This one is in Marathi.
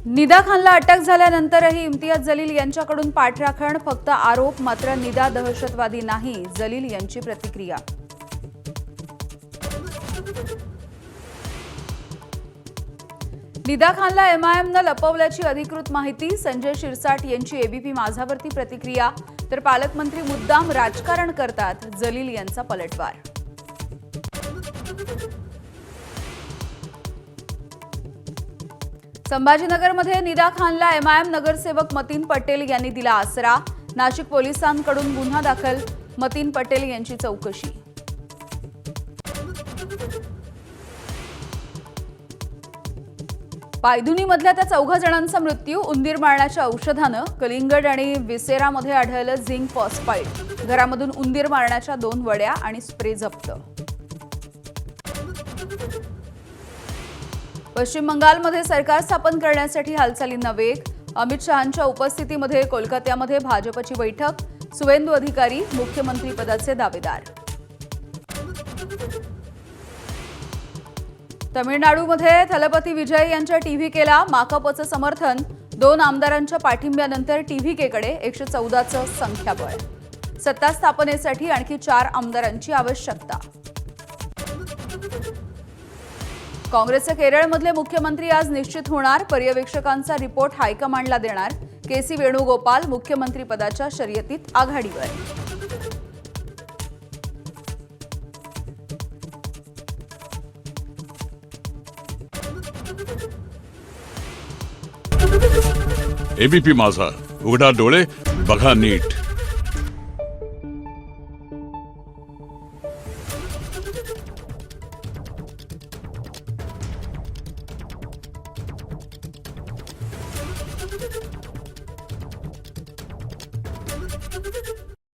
निदा खानला अटक झाल्यानंतरही इम्तियाज जलील यांच्याकडून पाठराखण, फक्त आरोप, मात्र निदा दहशतवादी नाही, जलील यांची प्रतिक्रिया. निदा खानला एमआयएमनं लपवल्याची अधिकृत माहिती, संजय शिरसाट यांची एबीपी माझावरती प्रतिक्रिया. तर पालकमंत्री मुद्दाम राजकारण करतात, जलील यांचा पलटवार. संभाजीनगरमध्ये निदा खानला एमआयएम नगरसेवक मतीन पटेल यांनी दिला आसरा. नाशिक पोलिसांकडून गुन्हा दाखल, मतीन पटेल यांची चौकशी. पायधुनीमधल्या त्या 4 जणांचा मृत्यू उंदीर मारण्याच्या औषधानं. कलिंगड आणि विसेरामध्ये आढळलं झिंक फॉस्फाईड. घरामधून उंदीर मारण्याच्या 2 वड्या आणि स्प्रे जप्त. पश्चिम बंगालमध्ये सरकार स्थापन करण्यासाठी हालचालींना वेग. अमित शहांच्या उपस्थितीमध्ये कोलकात्यामध्ये भाजपची बैठक. सुवेंदू अधिकारी मुख्यमंत्री पदाचे दावेदार. तमिळनाडूमध्ये थलपती विजय यांच्या टीव्हीकेला माकपचं समर्थन. 2 आमदारांच्या पाठिंब्यानंतर टीव्हीकेकडे 114चं संख्याबळ. सत्ता स्थापनेसाठी आणखी 4 आमदारांची आवश्यकता. काँग्रेसचे केरळमधले मुख्यमंत्री आज निश्चित होणार. पर्यवेक्षकांचा रिपोर्ट हायकमांडला देणार. केसी वेणुगोपाल मुख्यमंत्री पदाच्या शर्यतीत आघाडीवर. एबीपी माझा, उघडा डोळे बघा नीट.